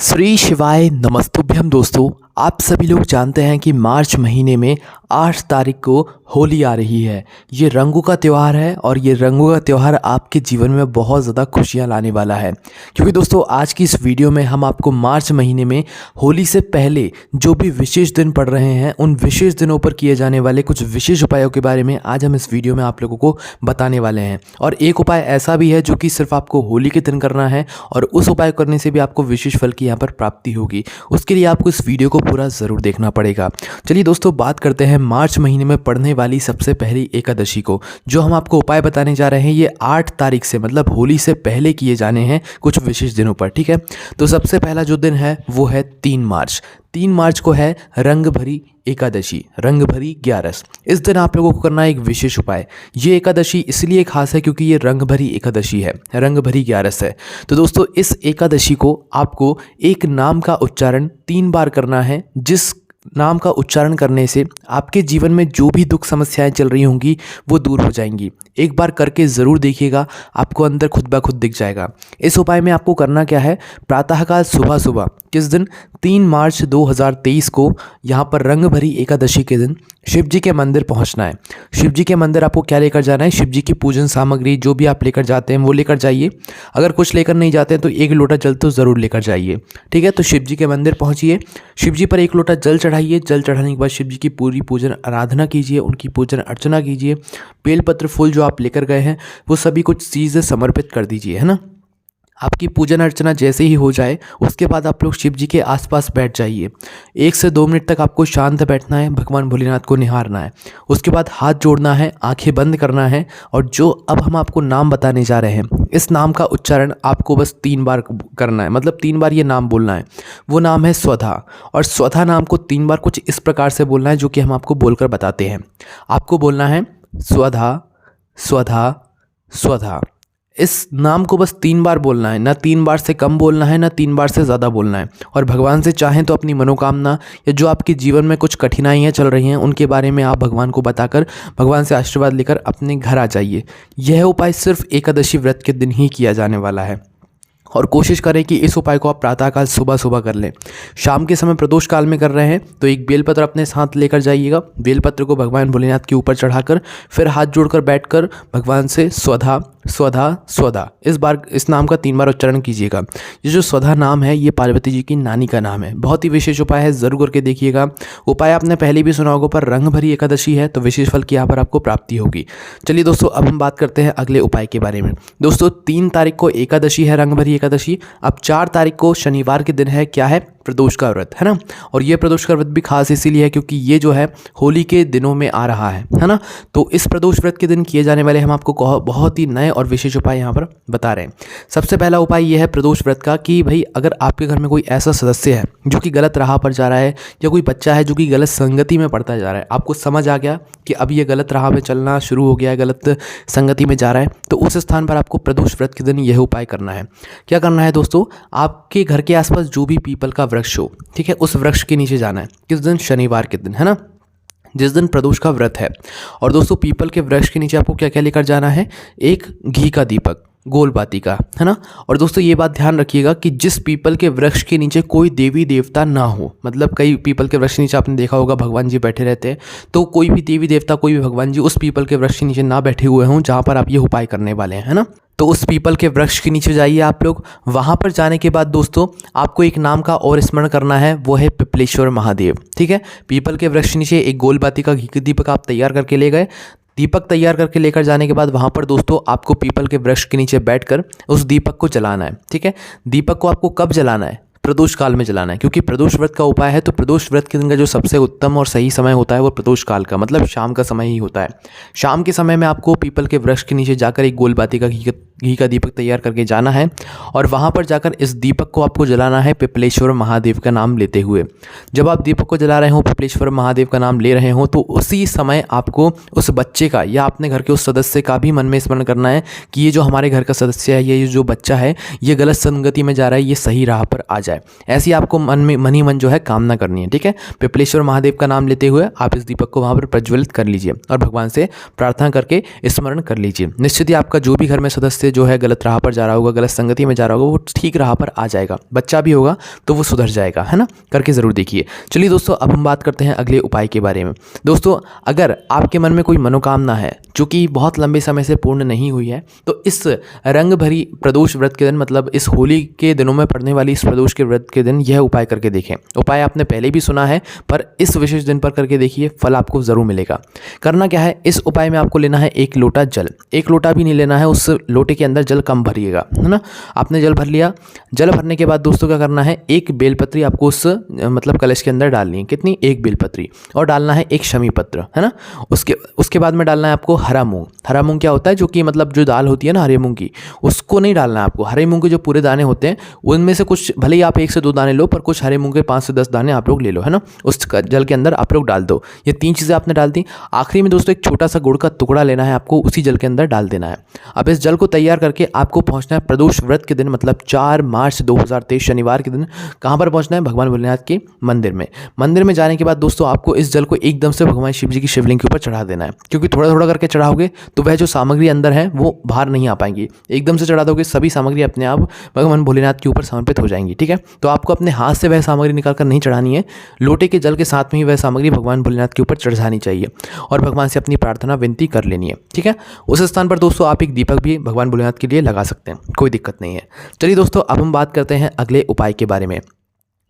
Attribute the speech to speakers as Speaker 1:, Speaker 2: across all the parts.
Speaker 1: श्री शिवाय नमस्तुभ्यम दोस्तों। आप सभी लोग जानते हैं कि मार्च महीने में 8 तारीख को होली आ रही है। ये रंगों का त्यौहार है और ये रंगों का त्यौहार आपके जीवन में बहुत ज़्यादा खुशियाँ लाने वाला है। क्योंकि दोस्तों आज की इस वीडियो में हम आपको मार्च महीने में होली से पहले जो भी विशेष दिन पड़ रहे हैं उन विशेष दिनों पर किए जाने वाले कुछ विशेष उपायों के बारे में आज हम इस वीडियो में आप लोगों को बताने वाले हैं। और एक उपाय ऐसा भी है जो कि सिर्फ आपको होली के दिन करना है और उस उपाय करने से भी आपको विशेष फल की यहाँ पर प्राप्ति होगी। उसके लिए आपको इस वीडियो को पूरा ज़रूर देखना पड़ेगा। चलिए दोस्तों बात करते हैं मार्च महीने में पड़ने वाली सबसे पहली एकादशी को। जो हम आपको उपाय बताने जा रहे हैं ये 8 तारीख से मतलब होली से पहले किए जाने हैं कुछ विशेष दिनों पर, ठीक है। तो सबसे पहला जो दिन है वो है 3 मार्च। 3 मार्च को है रंग भरी एकादशी, रंग भरी 11। इस दिन आप लोगों को करना है एक विशेष उपाय। ये एकादशी इसलिए खास है क्योंकि ये रंग भरी एकादशी है, रंग भरी 11 है। तो दोस्तों इस एकादशी को आपको एक नाम का उच्चारण 3 बार करना है, जिस नाम का उच्चारण करने से आपके जीवन में जो भी दुख समस्याएं चल रही होंगी वो दूर हो जाएंगी। एक बार करके ज़रूर देखिएगा, आपको अंदर खुद ब खुद दिख जाएगा। इस उपाय में आपको करना क्या है, प्रातःकाल सुबह सुबह किस दिन 3 मार्च 2023 को यहाँ पर रंग भरी एकादशी के दिन शिव जी के मंदिर पहुँचना है। शिव जी के मंदिर आपको क्या लेकर जाना है, शिव जी की पूजन सामग्री जो भी आप लेकर जाते हैं वो लेकर जाइए। अगर कुछ लेकर नहीं जाते हैं तो 1 लोटा जल तो ज़रूर लेकर जाइए, ठीक है। तो शिव जी के मंदिर पहुँचिए, शिव जी पर 1 लोटा जल चढ़ाइए। जल चढ़ाने के बाद शिव जी की पूरी पूजन आराधना कीजिए, उनकी पूजन अर्चना कीजिए। बेलपत्र फूल जो आप लेकर गए हैं वो सभी कुछ चीज़ें समर्पित कर दीजिए, है ना। आपकी पूजन अर्चना जैसे ही हो जाए उसके बाद आप लोग शिव जी के आसपास बैठ जाइए। 1 से 2 मिनट तक आपको शांत बैठना है, भगवान भोलेनाथ को निहारना है। उसके बाद हाथ जोड़ना है, आंखें बंद करना है और जो अब हम आपको नाम बताने जा रहे हैं इस नाम का उच्चारण आपको बस 3 बार करना है, मतलब 3 बार ये नाम बोलना है। वो नाम है स्वधा। और स्वधा नाम को 3 बार कुछ इस प्रकार से बोलना है जो कि हम आपको बोलकर बताते हैं। आपको बोलना है स्वधा स्वधा स्वधा। इस नाम को बस 3 बार बोलना है, ना 3 बार से कम बोलना है, ना 3 बार से ज़्यादा बोलना है। और भगवान से चाहें तो अपनी मनोकामना या जो आपके जीवन में कुछ कठिनाइयाँ चल रही हैं उनके बारे में आप भगवान को बताकर भगवान से आशीर्वाद लेकर अपने घर आ जाइए। यह उपाय सिर्फ एकादशी व्रत के दिन ही किया जाने वाला है और कोशिश करें कि इस उपाय को आप प्रातःकाल सुबह सुबह कर लें। शाम के समय प्रदोष काल में कर रहे हैं तो एक बेलपत्र अपने साथ लेकर जाइएगा। बेलपत्र को भगवान भोलेनाथ के ऊपर चढ़ाकर फिर हाथ जोड़कर बैठकर भगवान से स्वधा स्वधा स्वधा इस नाम का 3 बार उच्चारण कीजिएगा। ये जो स्वधा नाम है ये पार्वती जी की नानी का नाम है। बहुत ही विशेष उपाय है, ज़रूर करके देखिएगा। उपाय आपने पहले भी सुना होगा, पर रंग भरी एकादशी है तो विशेष फल की यहाँ पर आपको प्राप्ति होगी। चलिए दोस्तों अब हम बात करते हैं अगले उपाय के बारे में। दोस्तों 3 तारीख को एकादशी है, रंग भरी एकादशी। अब 4 तारीख को शनिवार के दिन है, क्या है, प्रदोष का व्रत, है ना। और ये प्रदोष का व्रत भी खास इसीलिए है क्योंकि ये जो है होली के दिनों में आ रहा है ना। तो इस प्रदोष व्रत के दिन किए जाने वाले हम आपको बहुत ही नए और विशेष उपाय यहाँ पर बता रहे हैं। सबसे पहला उपाय ये है प्रदोष व्रत का कि भाई अगर आपके घर में कोई ऐसा सदस्य है जो कि गलत राह पर जा रहा है या कोई बच्चा है जो कि गलत संगति में पड़ता जा रहा है, आपको समझ आ गया कि अब ये गलत राह में चलना शुरू हो गया है, गलत संगति में जा रहा है, तो उस स्थान पर आपको प्रदोष व्रत के दिन यह उपाय करना है। क्या करना है दोस्तों, आपके घर के आसपास जो भी पीपल का वृक्ष हो, ठीक है, उस वृक्ष के नीचे जाना है। किस दिन, शनिवार के दिन, है ना, जिस दिन प्रदोष का व्रत है। और दोस्तों पीपल के वृक्ष के नीचे आपको क्या क्या लेकर जाना है, एक घी का दीपक, गोल बाती का, है ना। और दोस्तों ये बात ध्यान रखिएगा कि जिस पीपल के वृक्ष के नीचे कोई देवी देवता ना हो, मतलब कई पीपल के वृक्ष के नीचे आपने देखा होगा भगवान जी बैठे रहते हैं, तो कोई भी देवी देवता, कोई भी भगवान जी उस पीपल के वृक्ष के नीचे ना बैठे हुए हों जहाँ पर आप ये उपाय करने वाले हैं, है ना। तो उस पीपल के वृक्ष के नीचे जाइए आप लोग। वहाँ पर जाने के बाद दोस्तों आपको एक नाम का और स्मरण करना है, वो है पिपलेश्वर महादेव, ठीक है। पीपल के वृक्ष के नीचे एक गोल बाती का घी का दीपक आप तैयार करके ले गए। दीपक तैयार करके लेकर जाने के बाद वहाँ पर दोस्तों आपको पीपल के वृक्ष के नीचे बैठकर उस दीपक को जलाना है, ठीक है। दीपक को आपको कब जलाना है, प्रदोष काल में जलाना है, क्योंकि प्रदोष व्रत का उपाय है। तो प्रदोष व्रत के दिन का जो सबसे उत्तम और सही समय होता है वो प्रदोष काल का, मतलब शाम का समय ही होता है। शाम के समय में आपको पीपल के वृक्ष के नीचे जाकर एक गोल बाती का घी का दीपक तैयार करके जाना है और वहाँ पर जाकर इस दीपक को आपको जलाना है पिपलेश्वर महादेव का नाम लेते हुए। जब आप दीपक को जला रहे हो, पिपलेश्वर महादेव का नाम ले रहे हो, तो उसी समय आपको उस बच्चे का या अपने घर के उस सदस्य का भी मन में स्मरण करना है कि ये जो हमारे घर का सदस्य है, ये जो बच्चा है, ये गलत संगति में जा रहा है, ये सही राह पर आ जाए। ऐसी आपको मन ही मन जो है कामना करनी है, ठीक है। पिपलेश्वर महादेव का नाम लेते हुए आप इस दीपक को वहाँ पर प्रज्वलित कर लीजिए और भगवान से प्रार्थना करके स्मरण कर लीजिए। निश्चित ही आपका जो भी घर में सदस्य से जो है गलत राह पर जा रहा होगा, गलत संगति में जा रहा होगा, वो ठीक राह पर आ जाएगा। बच्चा भी होगा तो वो सुधर जाएगा, है ना। करके ज़रूर देखिए। चलिए दोस्तों, अब हम बात करते हैं अगले उपाय के बारे में। दोस्तों, अगर आपके मन में कोई मनोकामना है जो कि बहुत लंबे समय से पूर्ण नहीं हुई है, तो इस रंग भरी प्रदोष व्रत के दिन, मतलब इस होली के दिनों में पड़ने वाली इस प्रदोष के व्रत के दिन यह उपाय करके देखें। उपाय आपने पहले भी सुना है, पर इस विशेष दिन पर करके देखिए, फल आपको ज़रूर मिलेगा। करना क्या है, इस उपाय में आपको लेना है 1 लोटा जल। 1 लोटा भी नहीं लेना है, उस लोटे के अंदर जल कम भरिएगा, है ना। आपने जल भर लिया। जल भरने के बाद दोस्तों क्या करना है, 1 बेलपत्री आपको उस मतलब कलश के अंदर डालनी है। कितनी? 1 बेलपत्री। और डालना है 1 शमी पत्र, है ना। उसके बाद में डालना है आपको हरा मूंग। हरा मूंग क्या होता है, जो कि मतलब जो दाल होती है ना हरे मूंग की, उसको नहीं डालना है आपको। हरे मूंग के जो पूरे दाने होते हैं उनमें से कुछ, भले ही आप 1 से 2 दाने लो, पर कुछ हरे मूंग के 5 से 10 दाने आप लोग ले लो, है ना। उस जल के अंदर आप लोग डाल दो। ये 3 चीज़ें आपने डाल दी। आखिरी में दोस्तों एक छोटा सा गुड़ का टुकड़ा लेना है, आपको उसी जल के अंदर डाल देना है। अब इस जल को तैयार करके आपको पहुंचना है प्रदोष व्रत के दिन, मतलब 4 मार्च 2023 शनिवार के दिन। कहाँ पर पहुंचना है? भगवान भोलेनाथ के मंदिर में। मंदिर में जाने के बाद दोस्तों आपको इस जल को एकदम से भगवान शिव जी की शिवलिंग के ऊपर चढ़ा देना है, क्योंकि थोड़ा थोड़ा करके चढ़ाओगे तो वह जो सामग्री अंदर है वो बाहर नहीं आ पाएंगी। एकदम से चढ़ा दोगे, सभी सामग्री अपने आप भगवान भोलेनाथ के ऊपर समर्पित हो जाएंगी, ठीक है। तो आपको अपने हाथ से वह सामग्री निकाल कर नहीं चढ़ानी है, लोटे के जल के साथ में ही वह सामग्री भगवान भोलेनाथ के ऊपर चढ़ानी चाहिए और भगवान से अपनी प्रार्थना विनती कर लेनी है, ठीक है। उस स्थान पर दोस्तों आप एक दीपक भी भगवान भोलेनाथ के लिए लगा सकते हैं, कोई दिक्कत नहीं है। चलिए दोस्तों, अब हम बात करते हैं अगले उपाय के बारे में।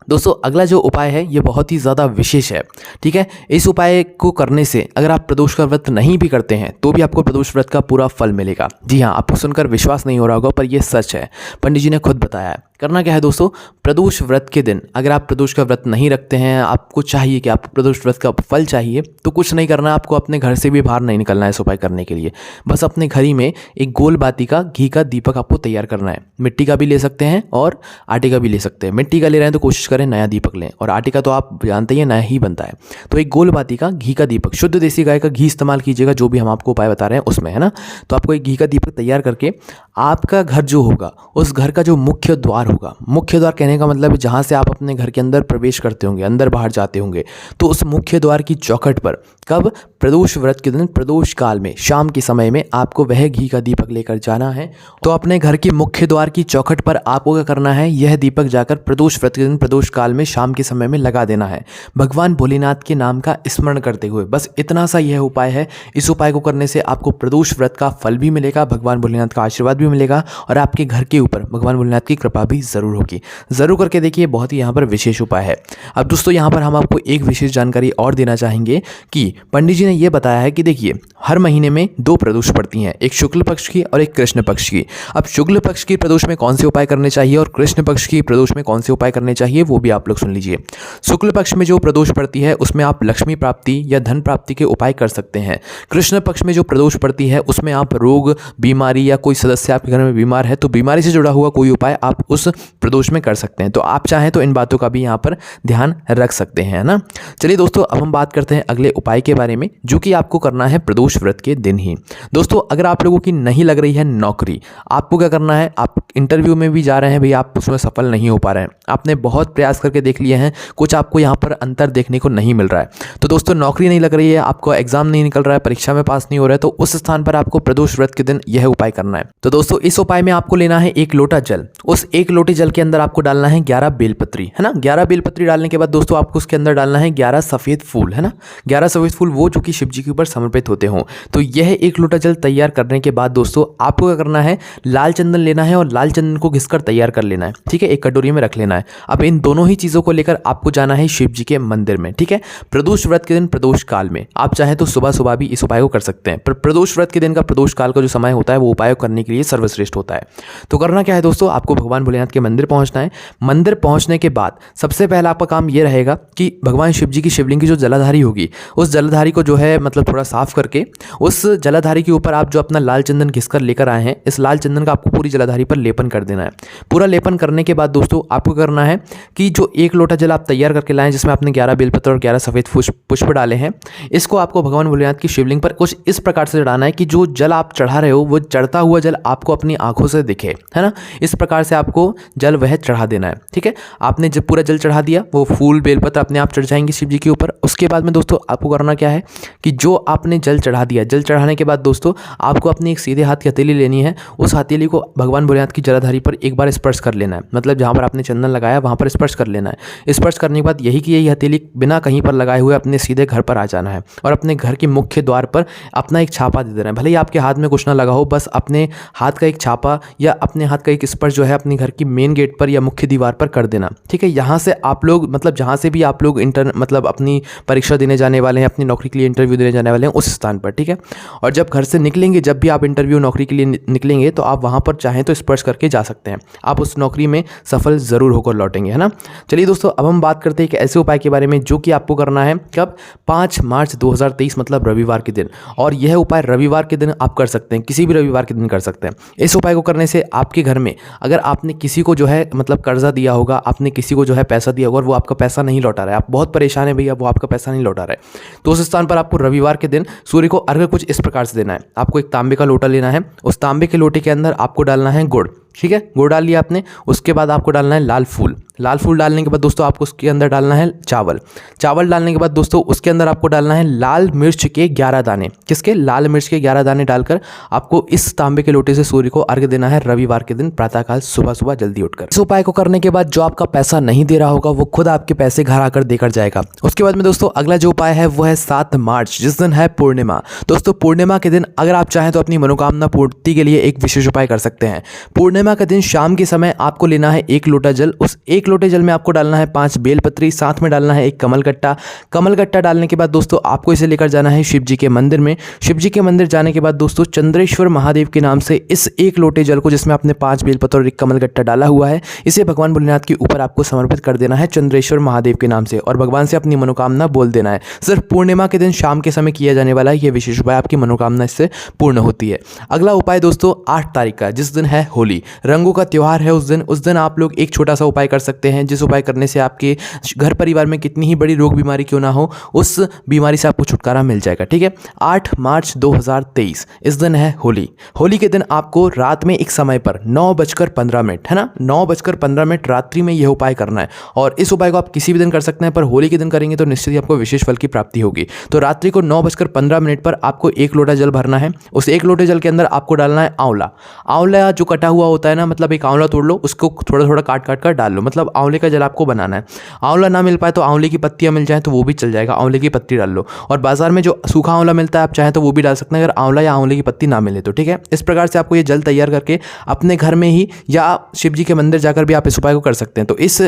Speaker 1: दोस्तों, अगला जो उपाय है ये बहुत ही ज़्यादा विशेष है, ठीक है। इस उपाय को करने से अगर आप प्रदोष का व्रत नहीं भी करते हैं तो भी आपको प्रदोष व्रत का पूरा फल मिलेगा। जी हाँ, आपको सुनकर विश्वास नहीं हो रहा होगा, पर यह सच है। पंडित जी ने खुद बताया है। करना क्या है दोस्तों, प्रदोष व्रत के दिन अगर आप प्रदोष का व्रत नहीं रखते हैं, आपको चाहिए कि आपको प्रदोष व्रत का फल चाहिए, तो कुछ नहीं करना है आपको। अपने घर से भी बाहर नहीं निकलना है इस उपाय करने के लिए। बस अपने घर ही में एक गोल बाती का घी का दीपक आपको तैयार करना है। मिट्टी का भी ले सकते हैं और आटे का भी ले सकते हैं। मिट्टी का ले रहे हैं तो कोशिश करें नया दीपक लें, और आटे का तो आप जानते ही हैं नया ही बनता है। तो एक गोल बाती का घी का दीपक, शुद्ध देसी गाय का घी इस्तेमाल कीजिएगा, जो भी हम आपको उपाय बता रहे हैं उसमें, है ना। तो आपको एक घी का दीपक तैयार करके आपका घर जो होगा, उस घर का जो मुख्य द्वार होगा, मुख्य द्वार कहने का मतलब जहाँ से आप अपने घर के अंदर प्रवेश करते होंगे, अंदर बाहर जाते होंगे, तो उस मुख्य द्वार की चौखट पर कब? प्रदोष व्रत के दिन प्रदोष काल में शाम के समय में आपको वह घी का दीपक लेकर जाना है। तो अपने घर के मुख्य द्वार की चौखट पर आपको क्या करना है, यह दीपक जाकर प्रदोष व्रत के दिन प्रदोष काल में शाम के समय में लगा देना है, भगवान भोलेनाथ के नाम का स्मरण करते हुए। बस इतना सा यह उपाय है। इस उपाय को करने से आपको प्रदोष व्रत का फल भी मिलेगा, भगवान भोलेनाथ का आशीर्वाद भी मिलेगा, और आपके घर के ऊपर भगवान भोलेनाथ की कृपा भी जरूर होगी। जरूर करके देखिए, बहुत ही यहाँ पर विशेष उपाय है। अब दोस्तों यहाँ पर हम आपको एक विशेष जानकारी और देना चाहेंगे कि पंडित जी ने यह बताया है कि देखिए, हर महीने में 2 प्रदोष पड़ती हैं, एक शुक्ल पक्ष की और एक कृष्ण पक्ष की। अब शुक्ल पक्ष की प्रदोष में कौन से उपाय करने चाहिए और कृष्ण पक्ष की प्रदोष में कौन से उपाय करने चाहिए, वो भी आप लोग सुन लीजिए। शुक्ल पक्ष में जो प्रदोष पड़ती है उसमें आप लक्ष्मी प्राप्ति या धन प्राप्ति के उपाय कर सकते हैं। कृष्ण पक्ष में जो प्रदोष पड़ती है उसमें आप रोग, बीमारी, या कोई सदस्य आपके घर में बीमार है तो बीमारी से जुड़ा हुआ कोई उपाय आप उस प्रदोष में कर सकते हैं। तो आप चाहें तो इन बातों का भी यहाँ पर ध्यान रख सकते हैं, है ना। चलिए दोस्तों, अब हम बात करते हैं अगले उपाय के बारे में, जो कि आपको करना है प्रदोष व्रत के दिन ही। दोस्तों, अगर आप लोगों की नहीं लग रही है नौकरी, आपको क्या करना है, आप इंटरव्यू में भी जा रहे हैं भाई, आप उसमें सफल नहीं हो पा रहे हैं, आपने बहुत प्रयास करके देख लिए हैं, कुछ आपको यहाँ पर अंतर देखने को नहीं मिल रहा है, तो दोस्तों नौकरी नहीं लग रही है, आपको एग्जाम नहीं निकल रहा है, परीक्षा में पास नहीं हो रहा है, तो उस स्थान पर आपको प्रदोष व्रत के दिन यह उपाय करना है। तो दोस्तों, इस उपाय में आपको लेना है 1 लोटा जल। उस 1 लोटे जल के अंदर आपको डालना है 11 बेलपत्री, है ना। 11 बेलपत्री डालने के बाद दोस्तों आपको उसके अंदर डालना है 11 सफ़ेद फूल, है ना। 11 सफ़ेद फूल वो जो कि शिव जी के ऊपर समर्पित होते हों। तो यह 1 लोटा जल तैयार करने के बाद दोस्तों आपको क्या करना है, लाल चंदन लेना है और लाल चंदन को घिसकर तैयार कर लेना है, ठीक है। एक कटोरी में रख लेना है। अब इन दोनों ही चीज़ों को लेकर आपको जाना है शिव जी के मंदिर में, ठीक है। प्रदोष व्रत के दिन प्रदोष काल में आप चाहें तो सुबह सुबह भी इस उपाय को कर सकते हैं, पर प्रदोष व्रत के दिन का प्रदोष काल का जो समय होता है वो उपाय करने के लिए सर्वश्रेष्ठ होता है। तो करना क्या है दोस्तों, आपको भगवान भोलेनाथ के मंदिर पहुंचना है। मंदिर पहुंचने के बाद सबसे पहला आपका काम ये रहेगा कि भगवान शिव जी की शिवलिंग की जो जलाधारी होगी, उस जलाधारी को जो है मतलब थोड़ा साफ करके उस जलाधारी के ऊपर आप जो अपना लाल चंदन घिसकर लेकर आए हैं, इस लाल चंदन का आपको पूरी जलाधारी पर लेपन कर देना है। पूरा लेपन करने के बाद दोस्तों आपको करना है कि कि जो 1 लोटा जल आप तैयार करके लाएं जिसमें आपने 11 बेलपत्र और 11 सफ़ेद पुष्प डाले हैं, इसको आपको भगवान भोलेनाथ की शिवलिंग पर कुछ इस प्रकार से चढ़ाना है कि जो जल आप चढ़ा रहे हो वो चढ़ता हुआ जल आपको अपनी आंखों से दिखे, है ना। इस प्रकार से आपको जल वह चढ़ा देना है, ठीक है। आपने जब पूरा जल चढ़ा दिया, वो फूल बेलपत्र अपने आप चढ़ जाएंगे शिव जी के ऊपर। उसके बाद में दोस्तों आपको करना क्या है कि जो आपने जल चढ़ा दिया, जल चढ़ाने के बाद दोस्तों आपको अपनी एक सीधे हाथ की हथेली लेनी है। उस हथेली को भगवान भोलेनाथ की जलाधारी पर एक बार स्पर्श कर लेना है, मतलब जहाँ पर आपने चंदन लगाया वहाँ पर स्पर्श कर लेना है। स्पर्श करने के बाद यही कि यही हथेली बिना कहीं पर लगाए हुए अपने सीधे घर पर आ जाना है और अपने घर के मुख्य द्वार पर अपना एक छापा दे देना है। भले ही आपके हाथ में कुछ ना लगा हो, बस अपने हाथ का एक छापा या अपने हाथ का एक स्पर्श जो है अपने घर की मेन गेट पर या मुख्य दीवार पर कर देना, ठीक है। यहाँ से आप लोग मतलब जहाँ से भी आप लोग मतलब अपनी परीक्षा देने जाने वाले हैं, अपनी नौकरी के लिए इंटरव्यू देने जाने वाले हैं, उस स्थान पर, ठीक है। और जब घर से निकलेंगे, जब भी आप इंटरव्यू नौकरी के लिए निकलेंगे तो आप वहाँ पर चाहें तो स्पर्श करके जा सकते हैं। आप उस नौकरी में सफल ज़रूर होकर लौटेंगे, है ना। चलिए दोस्तों, अब हम बात करते हैं एक ऐसे उपाय के बारे में जो कि आपको करना है कब, 5 मार्च 2023 मतलब रविवार के दिन। और यह उपाय रविवार के दिन आप कर सकते हैं, किसी भी रविवार के दिन कर सकते हैं। इस उपाय को करने से आपके घर में अगर आपने किसी को जो है मतलब कर्जा दिया होगा, आपने किसी को जो है पैसा दिया होगा और वो आपका पैसा नहीं लौटा रहा है, आप बहुत परेशान है भैया, वो आपका पैसा नहीं लौटा रहा है, तो उस स्थान पर आपको रविवार के दिन सूर्य को अर्घ्य कुछ इस प्रकार से देना है। आपको एक तांबे का लोटा लेना है, उस तांबे के लोटे के अंदर आपको डालना है गुड़, ठीक है। गुड़ डाल लिया आपने। उसके बाद आपको डालना है लाल फूल। लाल फूल डालने के बाद दोस्तों आपको उसके अंदर डालना है चावल। चावल डालने के बाद दोस्तों उसके अंदर आपको डालना है लाल मिर्च के 11 दाने। किसके? लाल मिर्च के 11 दाने डालकर आपको इस तांबे के लोटे से सूर्य को अर्घ्य देना है रविवार के दिन प्रातःकाल सुबह सुबह जल्दी उठकर। इस उपाय को करने के बाद जो आपका पैसा नहीं दे रहा होगा वो खुद आपके पैसे घर आकर देकर जाएगा। उसके बाद में दोस्तों अगला जो उपाय है वो है 7 मार्च, जिस दिन है पूर्णिमा। दोस्तों पूर्णिमा के दिन अगर आप चाहें तो अपनी मनोकामना पूर्ति के लिए एक विशेष उपाय कर सकते हैं। पूर्णिमा के दिन शाम के समय आपको लेना है 1 लोटा जल। उस 1 लोटे जल में आपको डालना है 5 बेलपत्री, साथ में डालना है 1 कमलगट्टा। कमलगट्टा डालने के बाद दोस्तों आपको इसे लेकर जाना है शिव जी के मंदिर में। शिव जी के मंदिर जाने के बाद दोस्तों चंद्रेश्वर महादेव के नाम से इस 1 लोटे जल को, जिसमें आपने 5 बेलपत्र और 1 कमलगट्टा डाला हुआ है, इसे भगवान भोलेनाथ के ऊपर आपको समर्पित कर देना है चंद्रेश्वर महादेव के नाम से और भगवान से अपनी मनोकामना बोल देना है। सिर्फ पूर्णिमा के दिन शाम के समय किया जाने वाला यह विशेष उपाय, आपकी मनोकामना इससे पूर्ण होती है। अगला उपाय दोस्तों 8 तारीख का, जिस दिन है होली, रंगों का त्योहार है। उस दिन आप लोग एक छोटा सा उपाय कर सकते हैं, जिस उपाय करने से आपके घर परिवार में कितनी ही बड़ी रोग बीमारी क्यों ना हो, उस बीमारी से आपको छुटकारा मिल जाएगा, ठीक है। 8 मार्च 2023 इस दिन है होली। होली के दिन आपको रात में एक समय पर 9:15, है ना, 9:15 रात्रि में यह उपाय करना है। और इस उपाय को आप किसी भी दिन कर सकते हैं, पर होली के दिन करेंगे तो निश्चित ही आपको विशेष फल की प्राप्ति होगी। तो रात्रि को 9:15 पर आपको 1 लोटा जल भरना है। उस 1 लोटे जल के अंदर आपको डालना है आंवला। आंवला जो कटा हुआ होता है ना, मतलब एक आंवला तोड़ लो, उसको थोड़ा थोड़ा काट काट कर डाल लो, मतलब आंवले का जल आपको बनाना है। आंवला ना मिल पाए तो आंवले की पत्तियां मिल जाए तो वो भी चल जाएगा, आंवले की पत्ती डाल लो। और बाजार में जो सूखा आंवला मिलता है आप चाहें तो वो भी डाल सकते हैं, अगर आंवला या आंवले की पत्ती ना मिले तो, ठीक है। इस प्रकार से आपको ये जल तैयार करके अपने घर में ही या शिव जी के मंदिर जाकर भी आप इस उपाय को कर सकते हैं। तो इस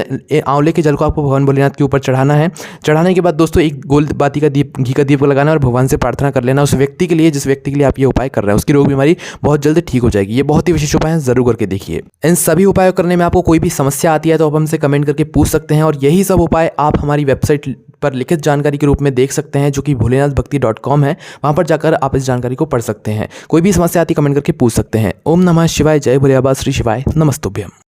Speaker 1: आंवले के जल को आपको भगवान भोलेनाथ के ऊपर चढ़ाना है। चढ़ाने के बाद दोस्तों एक गोल बाती का दीप, घी का दीप लगाना और भगवान से प्रार्थना कर लेना उस व्यक्ति के लिए जिस व्यक्ति के लिए आप ये उपाय कर रहे हैं, उसकी रोग बीमारी बहुत जल्द ठीक हो जाएगी। ये बहुत ही विशेष उपाय है, जरूर करके देखिए। इन सभी उपायों करने में आपको कोई भी समस्या आती है तो आप हमसे कमेंट करके पूछ सकते हैं और यही सब उपाय आप हमारी वेबसाइट पर लिखित जानकारी के रूप में देख सकते हैं, जो कि भोलेनाथभक्ति.com है। वहां पर जाकर आप इस जानकारी को पढ़ सकते हैं। कोई भी समस्या आती कमेंट करके पूछ सकते हैं। ओम नमः शिवाय, जय भोले बाबा, श्री शिवाय, नमस्तुभ्यम।